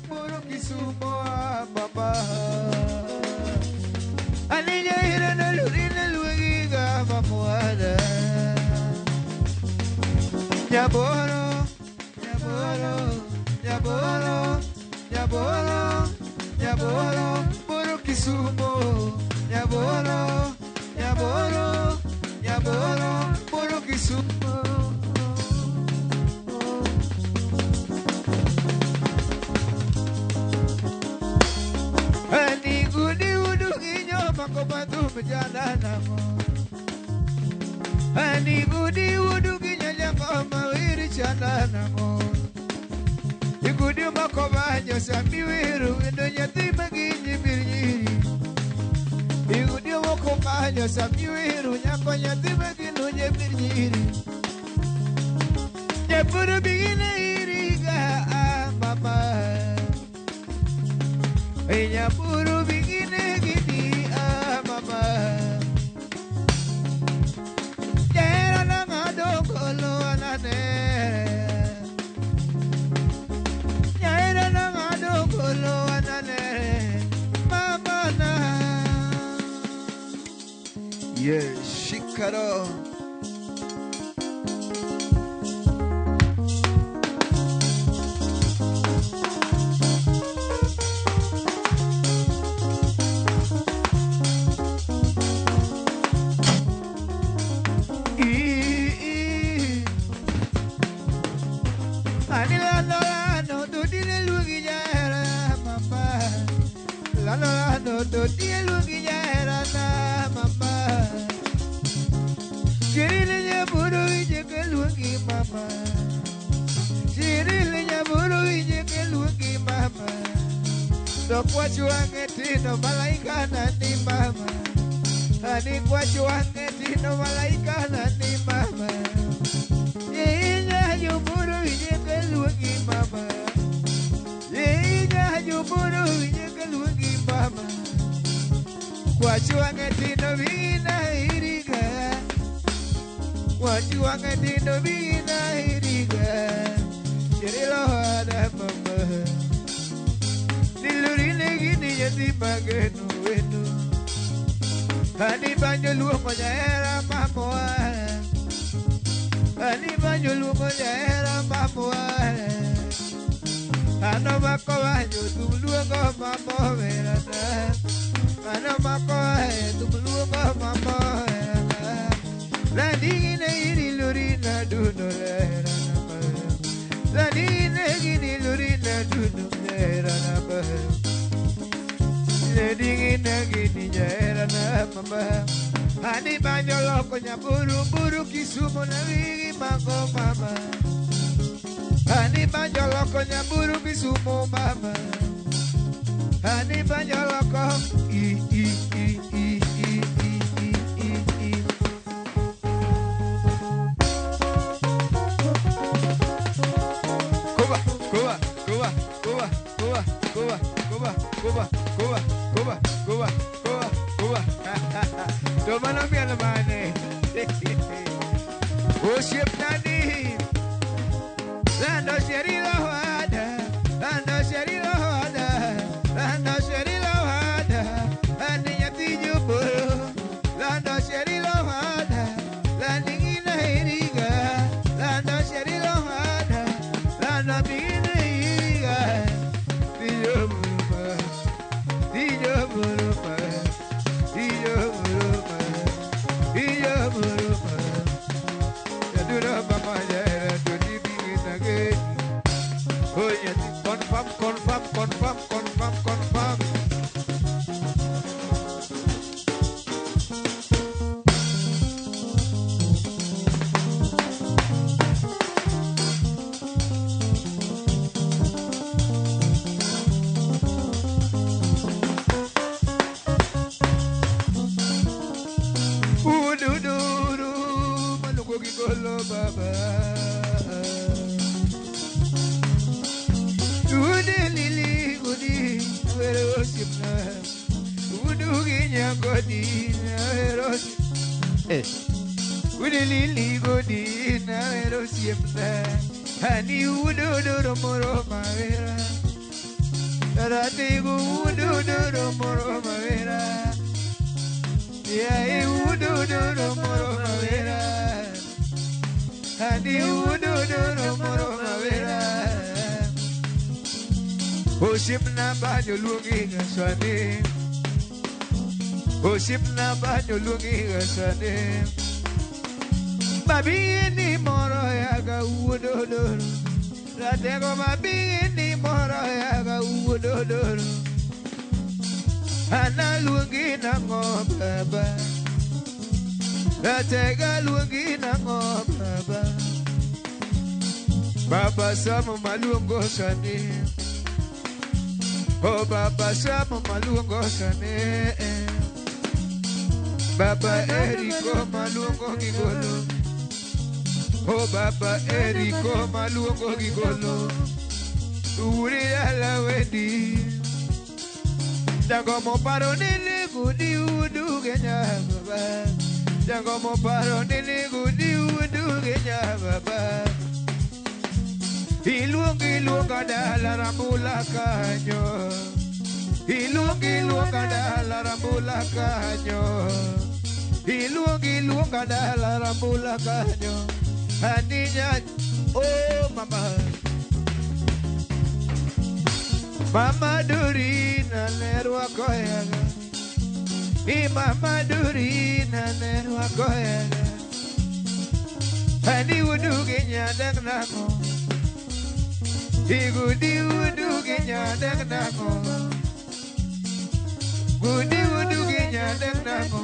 puro Kisumo mama. Anilla ira na lurina luiga mamuada. Nyaboro, nyaboro, nyaboro, nyaboro, nyaboro, puro Kisumo. Nyaboro, nyaboro, nyaboro, puro Kisumo. Komatu berjalan mo, ani budi wudu kinyanya koma wiri jalan mo. Ikudi makobanyo sami wiru indonya tiba kinyi birnyiri. Ikudi makobanyo sami wiru nyakonya tiba kinunya birnyiri. Nyapuru bigina iriga mama, nyapuru bigina gini. Yeah, shikaro. Kwa chuange tino malaika na ni mama. Ani kwa chuange tino malaika na ni mama. Inya yuburu yeke lugi mama. Inya yuburu yeke lugi mama. Kwa chuange tino vina iriga. Kwa chuange tino vina iriga. Jirilo ada mama. Dilurine gini yati bagenu wenu. Ani banyo luongo jaera mamoa. Ani banyo luongo jaera mamoa. Ano mako banyo tum luongo mamo verana. Ano mako tum luongo mamo verana. La digine iri lurina duno lerana. La digine gini lurina duno lerana. Dingin gini jera na mama. Ani banyo loko nyaburu buru Kisumo na wigi mako mama. Ani banyo loko nyaburu Kisumo mama. Ani banyo loko Cuba, Cuba, Cuba, Cuba, Cuba, Cuba, Cuba, Cuba, Cuba, Cuba, Cuba, Cuba, Cuba. Toma na minha mane. O ship nani. Lando sherilo hada. Lando sherilo hada. Lando sherilo hada. Ani yati juburu. Lando sherilo hada. Landingina iriga. Lando sherilo hada. Lando bigina iriga. Tiyo burupa. Tiyo burupa. Tiyo burupa. Tiyo burupa. Yadura papa jera dudi bigina ge. Oh yati confirm, confirm, confirm, confirm, confirm. Golo baba, tude lili gudi, wero sipna, tudu ginya godi, wero tude lili godi, wero sipna, hani udo do moro mawera, Ratigu ududuru moro mawera. Yeah, ududuru moro mawera. Hadi ududuru moro mawera. Oship na banyo lungi ngaswane. Oship na banyo lungi ngaswane. Babi ni moro ya ga ududuru. Ratego babi ni moro ya ga ududuru. Ana lungi na ngobaba. Ratega lungi na ngobaba. Baba samu malungo sani. Oh Baba samu malungo sani. Baba Eriko malungo gigolo. Oh Baba Eriko malungo gigolo. Uri ala wedi. Jango mo paro nili gudi udu genya baba. Jango mo paro nili gudi udu genya baba. Ilung kadala rambula kanyo. Ilung kadala rambula kanyo. Ilung kadala rambula kanyo. Aninya oh mama. Mama Durina nerwa koyaga. Mama Durina nerwa koyaga. Hani wudu genya dagnako. Igudi wudu genya dagnako. Gudi wudu genya dagnako.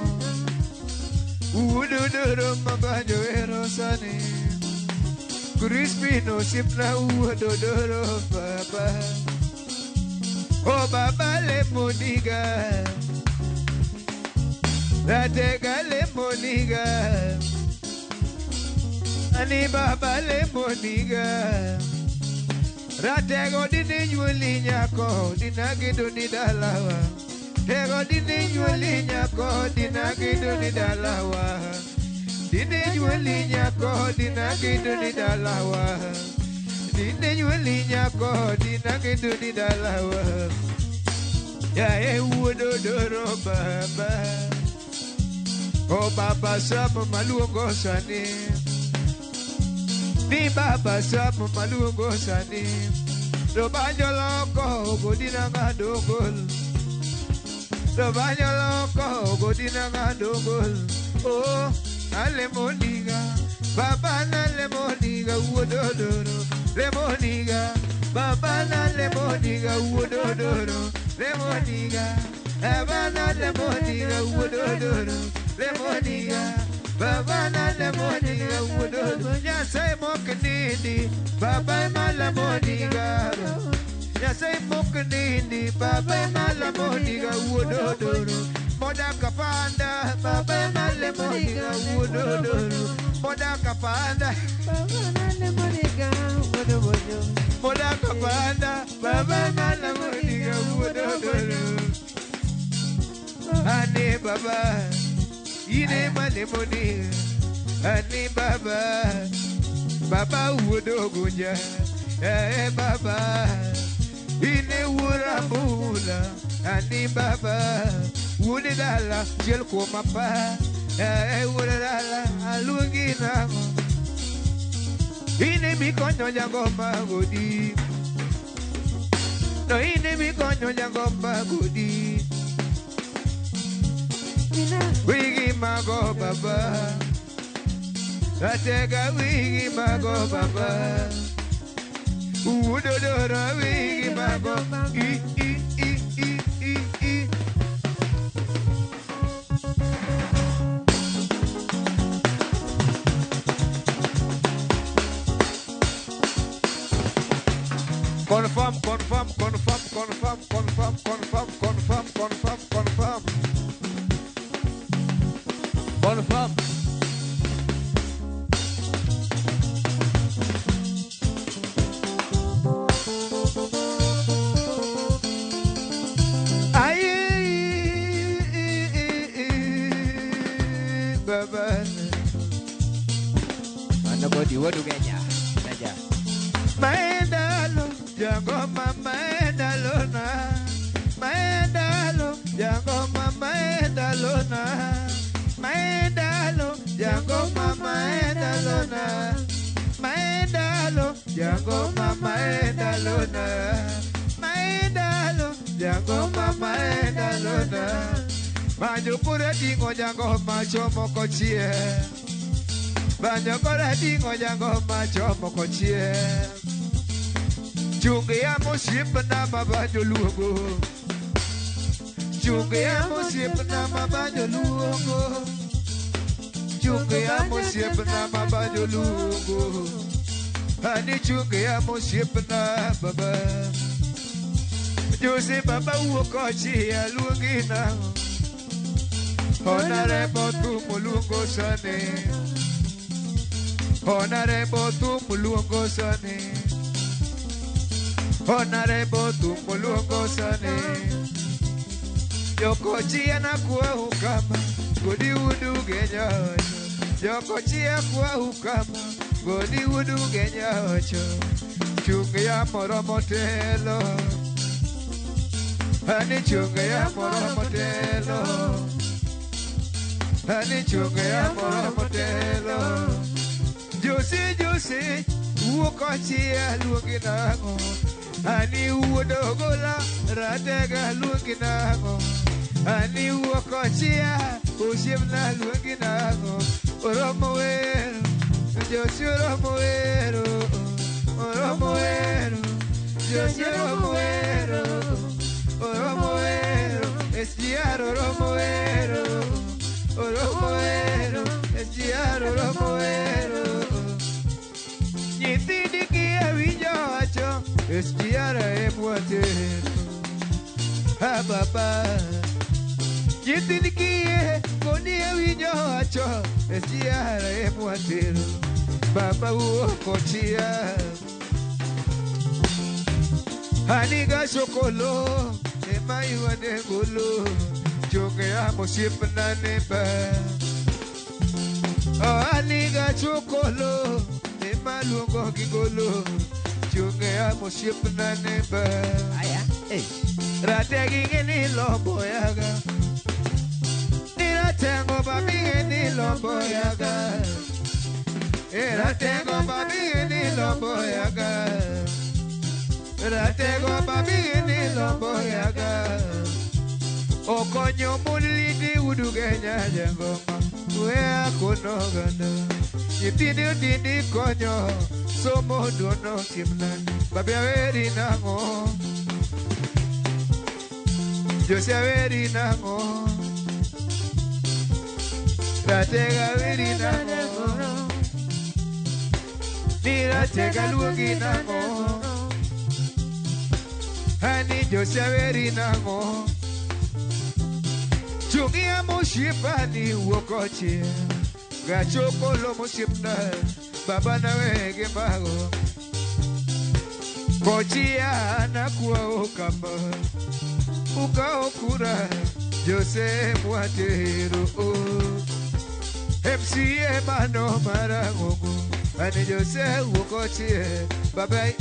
Wudu duro mabanjo erosane. Crispino sipna wudu duro baba. Oh Baba le moniga, Ratega le moniga, Ani Baba le moniga, Ratego di nyuli nyako, dinagido ni dalawa, Tego di nyuli nyako, dinagido ni dalawa, Dini nyuli nyako, dinagido ni dalawa. Dine nyuli nyako dina kitu di dalawa. Ya wudo doro baba. Oh baba sabu malungo sani. Ni baba sabu malungo sani. Do banyo loko godina ngadogol. Do banyo loko godina ngadogol. Oh alemoniga. Baba na lemoniga wudo doro. Lemoniga, Baba na lemoniga, wudodoro, lemoniga, Baba na lemoniga, wudodoro, lemoniga, Baba na lemoniga, wudodoro. Ya say mokanindi, Baba na lemoniga. Ya say mokanindi, Baba na lemoniga, wudodoro. Moda kapanda, Baba na lemoniga, wudodoro. Moda kapanda, Baba na lemoniga, wudodoro. Moda kapanda, Baba na lemoniga, wudodoro. Ane Baba, ine malemoniga, ane Baba, Baba wudogunja, Baba, ine wuramula, ane Baba, wudidala, jelko mapa. Wudala alungi nango. Ine mi konyo jangomba godi. No ine mi konyo jangomba godi. Wigi mago baba. Atega wigi mago baba. Udodora wigi mago. Confirm. Baba. Ano ba di wadu kanya? Naja. Maendalo, jango mama maendalo na. na maendalo jango mama endalo na maendalo jango mama endalo na banjo pura dingo jango macho mokochie banjo pura dingo jango macho mokochie chunge ya mosip na mabanjo lugo chunge ya mosip na mabanjo lugo chunge ya mosip na mabanjo lugo ani chunge ya mosip na baba Jose baba uokochi ya luongina Honorable tu mulungo sane Honorable tu mulungo sane Honorable tu mulungo sane Yokochi anakuwa hukama Godi udu genya Yokochi anakuwa hukama Godi udu genya Chunge ya moromotelo Hani chunge ya moromotelo Hani chunge ya moromotelo Jose uokochi ya luonginango Hani uodogola ratega luonginango Hani uokochi ya ushimna luonginango Oromoero Jose oromoero Oromoero Jose oromoero Oromoero Estiar oromoero Oromoero Estiar oromoero Nyitindi kia winyocho Estiar emuatero Ha baba Nyitindi kia konia winyocho Estiar emuatero Baba uokochia Haniga shokolo Ema yuane golo Chunge amo shipna neba Haniga chokolo Ema luongo gigolo Chunge amo shipna neba Rategi gini lombo yaga Niratengo babi gini lombo yaga Ratengo babi gini lombo yaga Ratego babini lombo yaga Okonyo mulidi udugenya jangoma Wea kono ganda Yitindi udindi konyo Somo dono kimnan Babi aweri nango Jose aweri nango Ratega aweri nango Ni ratega luongi nango Hani Jose aweri nango Chungi ya moshipani uokochi Gachokolo moshipna Baba na wege mago Kochia anakuwa okamba Uka okura Jose muatero MCA mano marangongo Hani Jose uokochi Baba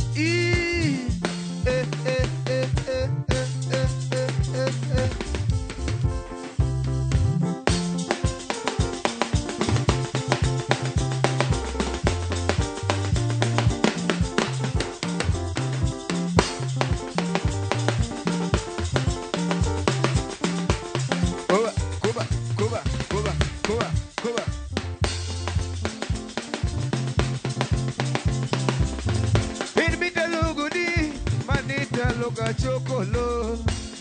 Chokolo,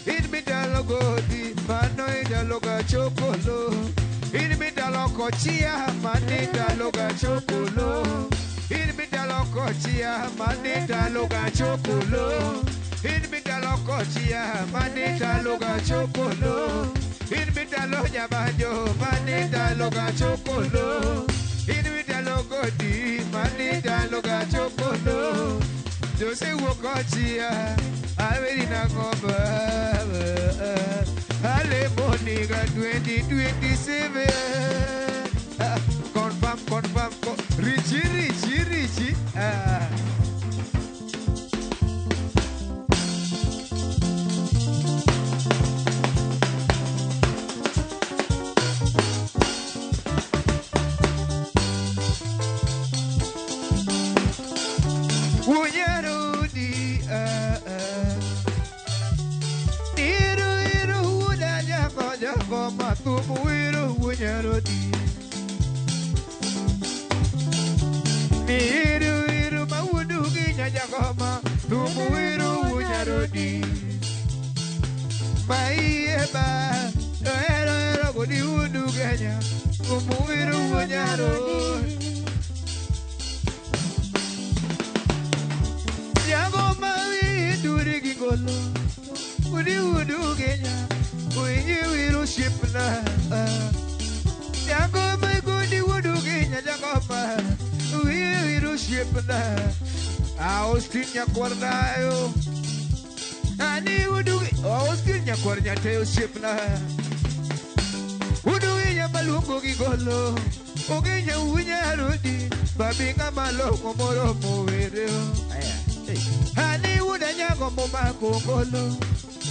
in midalo godi, mano idaloga chokolo, in midalo kochia, manita loga chokolo, in midalo kochia, manita loga chokolo, in midalo kochia, manita loga chokolo, in midalo yabajo, manita loga chokolo, in midalo godi, manita loga chokolo, Jose wokochia. Aweri na ngomba Ale boniga 2027 Confirm Richie wunyarodi Niru maudu ginya jagoma Tumuiru wunyarodi Maieba Ero godi wudu genya Tumuiru wunyarodi Jagoma widuri gingolo Godi wudu genya Wiru shipna Jagoma godi wudu genya jagoma Wiru shipna Austin kwarnayo Ani wudu Austin kwarnyateyo shipna Wudu ya malungo gigolo Ogenya wunyarodi Babinga malongo moro muwereo Ani wuda nyago moma kongolo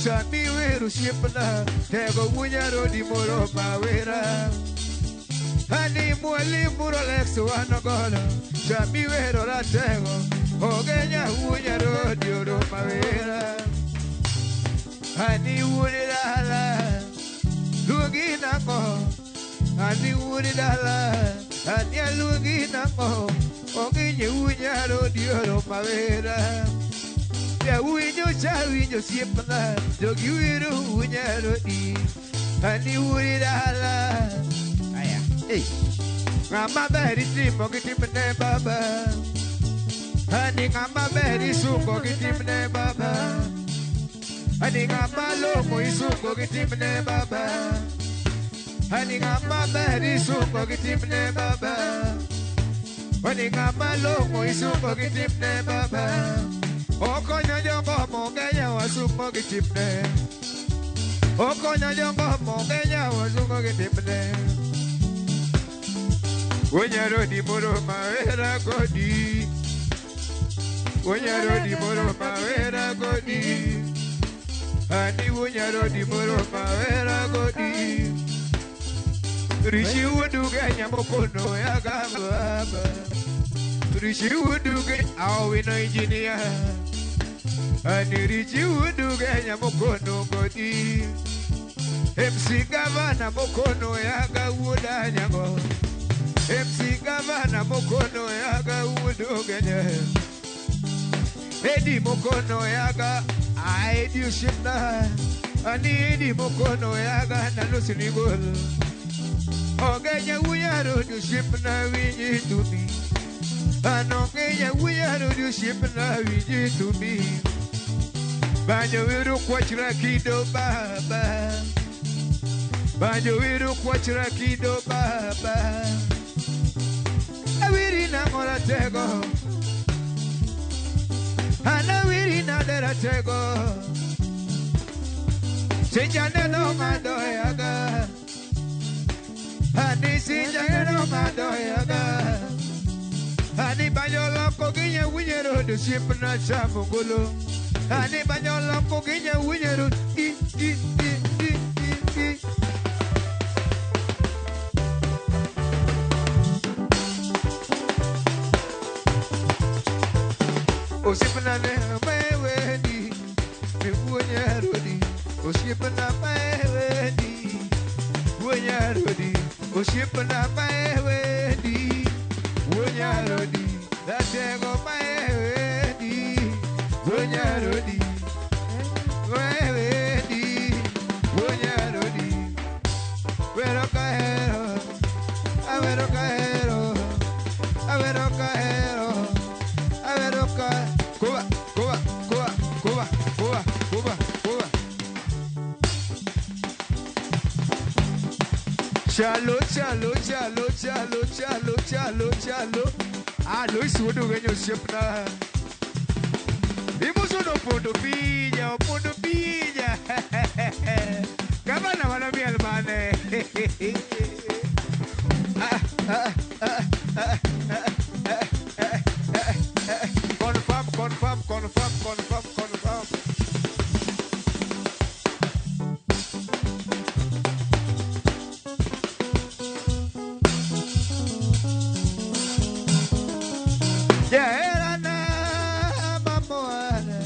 Sami wiru shipna Tego wunyarodi moro mawera Ani mwalimu Rolex wanogolo Sami wiru ratego Ogenya wunyarodi oro mawera Ani wudi dala Lugi nango Ani wudi dala Ani lugi nango Ogenya wunyarodi oro mawera Ya winyo cha winyo siepna Jogi wiru wunyarodi Ani wudi dala Aya Hey Ngama beri timo kitimne baba Ani ngama beri suko kitimne baba Ani ngama lomo isuko kitimne baba Ani ngama beri suko kitimne baba Ani ngama lomo isuko kitimne baba Oko nyongo mongenya wasuko kitimne Oko nyongo mongenya wasuko kitimne Wunyarodi moro mawera godi Wunyarodi moro mawera godi Ani wunyarodi moro mawera godi Rishi wudu genya mokono ya gamba Rishi wudu genya awino engineer Ani rishi wudu genya mokono godi MC Gavana mokono ya gawuda nyango MC Gavana mokono yaga wudu genya Edi mokono yaga Aedi ushimna Ani edi mokono yaga Nalusini gol Ogenya wuyarudu ushimna Winyi tumi Anogenya wuyarudu ushimna Winyi tumi Banyo wiru kwa chirakido baba Banyo wiru kwa chirakido baba Wiri na mora tego Ana wiri na dera tego Sinjane no mado yaga Ani sinjane no mado yaga Ani banyola koginya winyero de shipna chamugolo Ani banyola koginya winyero Osipna ne meweni me wunyarodi Osipna meweni wunyarodi Osipna meweni wunyarodi Datego meweni wunyarodi Meweni wunyarodi Wero kahero Awero kahero Awero kahero Awero kahero Cuba, Cuba, Cuba, Cuba, Cuba, Cuba, Cuba. Chalo, chalo, chalo, chalo, chalo, chalo, chalo. Ah, Luis wudu genyo shipna. Imuso no pondo pilla. Kama na wana mi almane. Confirm. Yeah, na mamoana.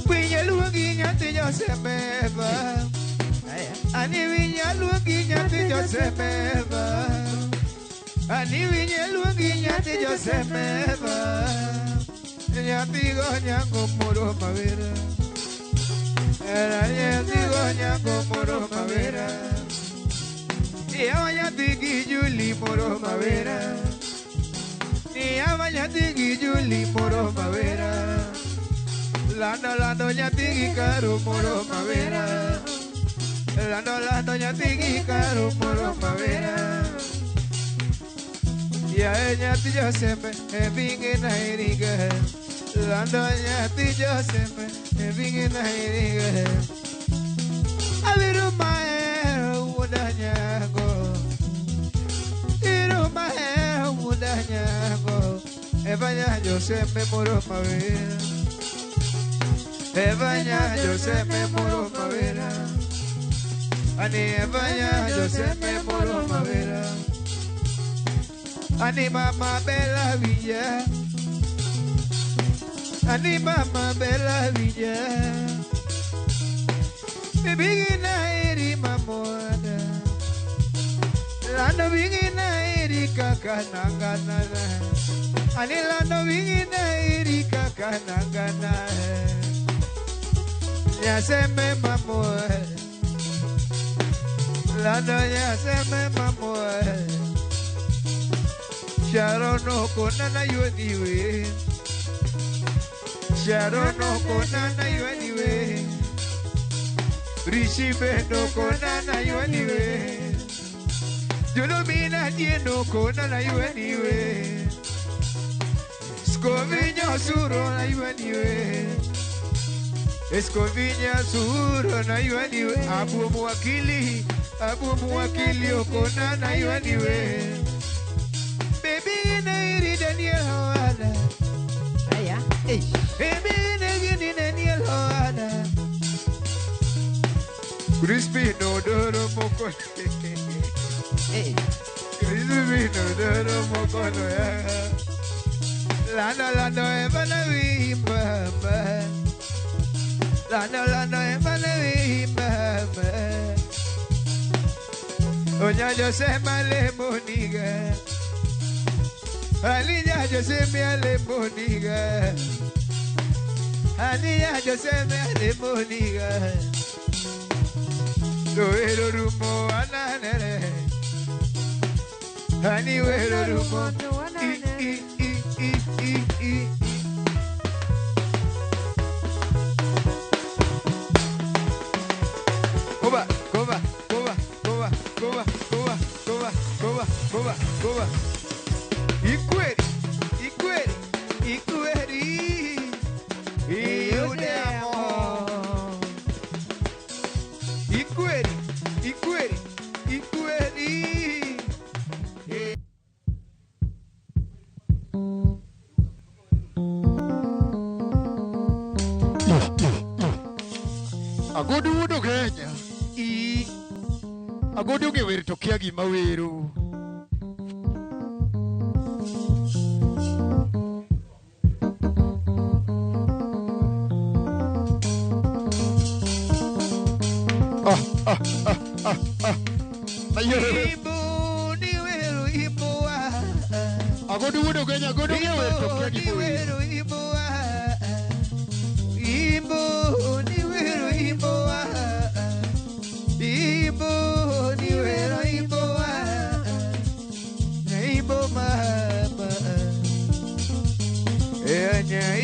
Winya lugi nyante yo semeva. Ani winya lugi nyati Josemeva Ani winye luongi nyati Josemeva Nyati go nyango moro mavera Nyati go nyango moro mavera Yawa nyati gi Juli moro mavera Yawa nyati gi Juli moro mavera Lando nyati gi Karo moro mavera Lando nyati gi Karo moro mavera Ya nyati Joseme vingi na iriga Lando nyati Joseme vingi na iriga Aviru maero mudanyago Iru maero mudanyago Evanya Joseme moro mavera Evanya Joseme moro mavera Ani Evanya Joseme moro mavera Ani Mama Bella Villa Ani Mama Bella Villa Bigina iri mamoda Lando bigina iri kakanangana Ani lando bigina iri kakanangana Ya se me mamoda Lando ya se me mamoda Sharon no konana you anyway Sharon no konana you anyway Recibe no konana you anyway Jolomina die no konana you anyway Scoviña suro na you anyway Escoviña suro na you anyway Abu muwakili o konana you anyway Baby na iri Daniel Hoada Aya Baby na gini Daniel Hoada Crispy no doro moko Crispy no doro moko no ya Lando evana wimba Lando evana wimba Onya Josema le moniga Alinya Josema le moniga Alinya Josema le moniga Wero rumo ananere Hani wero rumo I Koba Ikweri Iude amor Ikweri Agodu wudo Kenya Agodu gewer to kia gima wero Agodu wudo Kenya Agodu gewer to kia gima wero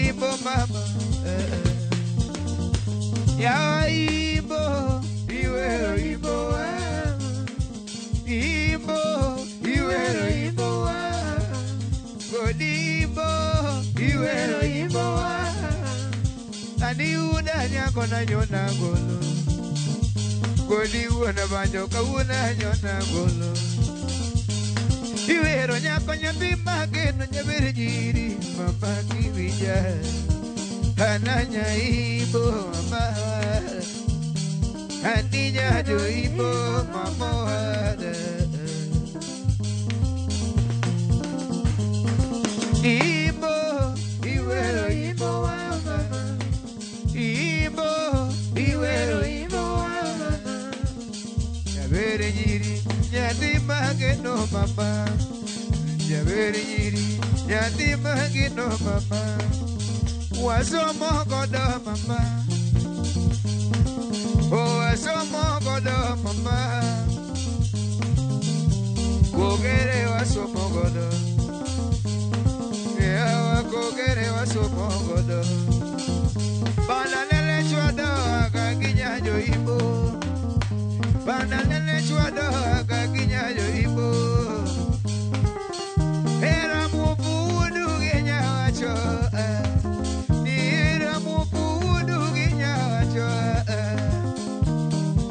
Ibo mama Ya Ibo Iwero Ibo Iwero Ibo Godibo Iwero Ibo Ani una nyako na nyona golo Godi una banjo ka una nyona golo Iwero nyako nyabi mageno nyabere jiri mama kibija Hananya Ibo mama Haninya jo Ibo mama Ibo Iwero Ibo mama Ibo Iwero Ibo mama Nyabere jiri Nyati mageno mama, jaberi yiri. Nyati mageno mama, wasomo godo mama. Oh wasomo godo mama, kogere wasomo godo. Yeah, kogere wasomo godo. Banalele chwado akaginya jo ibo. Banalele chwado akaginya jo ibo. Era mufudu genya wacho. Ni era mufudu genya wacho.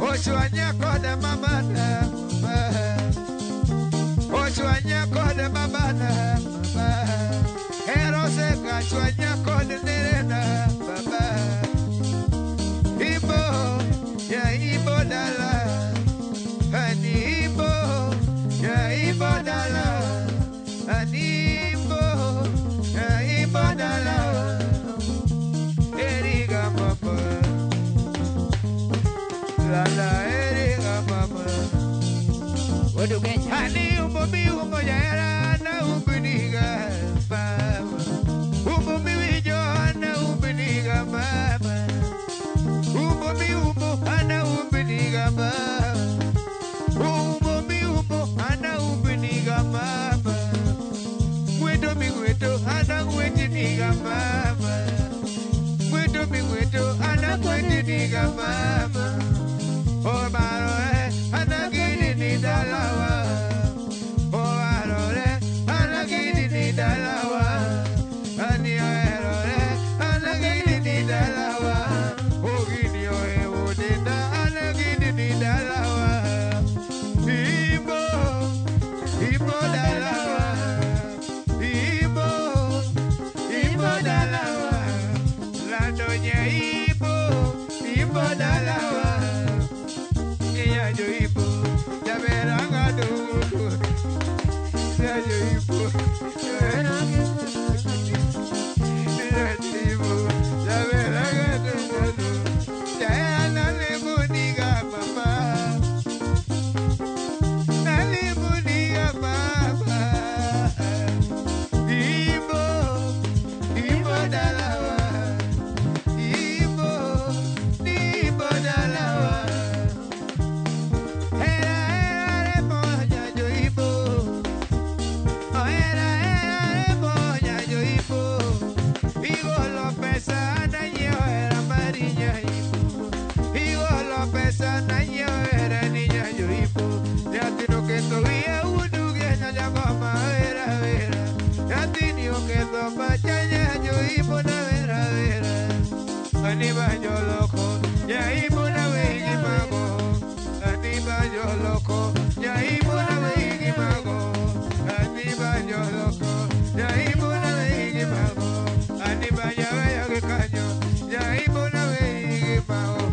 Ochwanya kode mabana mama. Ochwanya kode mabana mama. Ero se kachwanya kode nerena baba. Ibo ya ibo dala. Ani ibo ya ibo dala. Ani ibo ya ibo dala. Eriga mama. Lala eriga mama. Waduh kayaknya. Ani umbo mi umbo ya era na umbiniga mama. Umbo mi wijo na umbiniga mama. Umbo mi umbo ana umbiniga mama. Umbo mi umbo ana umbiniga mama. Mwedo mi mwedo ana mwetiniga mama. Mwedo mi mwedo ana mwetiniga mama. Oh marore ana gini ni dalawa. Oh marore ana gini ni dalawa. Ani erore ana gini ni dalawa. Oh gini o e o denda ana gini ni dalawa. Ibo ibo dalawa. Ibo ibo dalawa. La doña ibo ibo dalawa. Ya yo ibo ya verán a tu. Ya yo ibo ya verán a tu. Ya yo ibo ya verán a tu. Ya no le diga papá. No le diga papá. Ibo ibo dalawa. Ibo ibo dalawa. Aniba yo loco, ya ibo na wegi mago. Aniba yo loco, ya ibo na wegi mago. Aniba yo loco, ya ibo na wegi mago. Aniba ya veo que caño, ya ibo na wegi mago.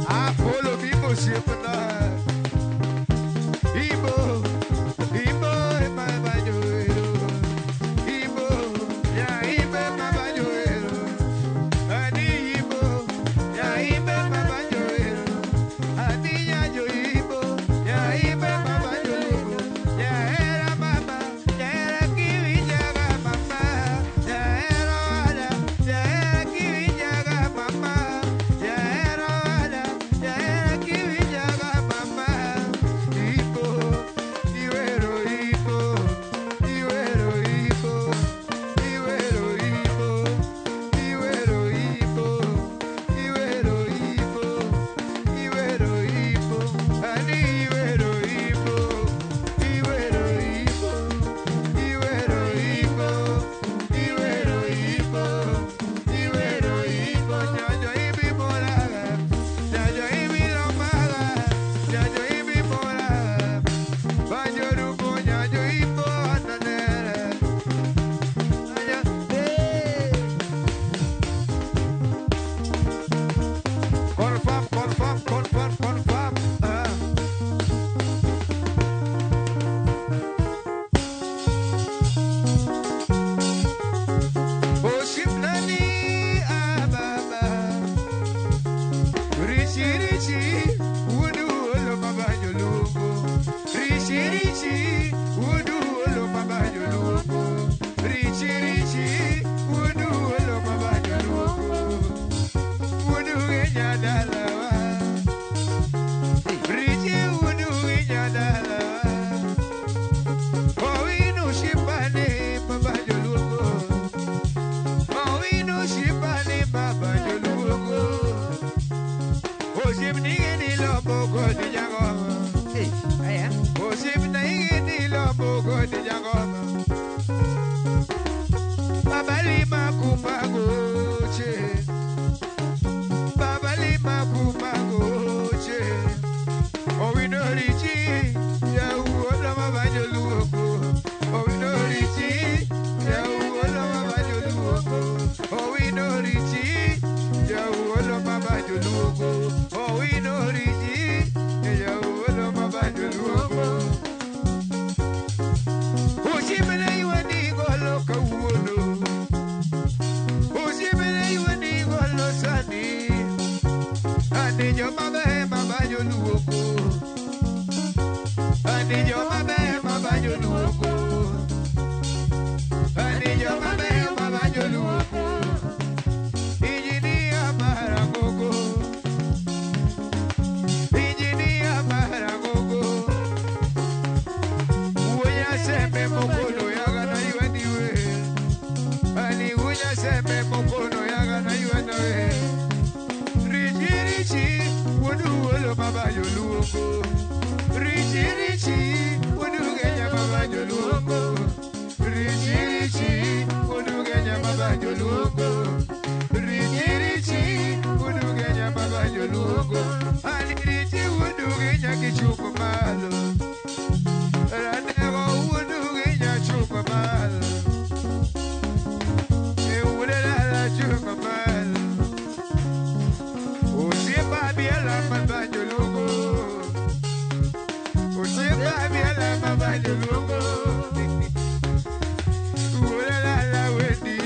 Apolo vivo siempre na. Ibo, ibo mama yo. Ibo, ya ibo mama yo. Ani ibo. Anijo mabe mabanyo luoko. Anijo mabe mabanyo luoko. Anijo mabe mabanyo luoko. Injinia Maragogo. Injinia Maragogo. Uya sembe mokono yaga na yuaniwe. Ani uya sembe mokono yaga na yuaniwe. Richi richi wudu wolo mabanyo luoko. Richi richi wudu genya mabanyo luoko. Richi richi wudu genya mabanyo luoko. Richi richi wudu genya mabanyo luoko. Ani richi wudu genya kichuko malo. Ranego wudu genya chuko malo. E wudu la chuko malo. Usipa biela mabanyo luoko. Usipa biela mabanyo luoko. Wudu la wedi.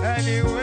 Anyway.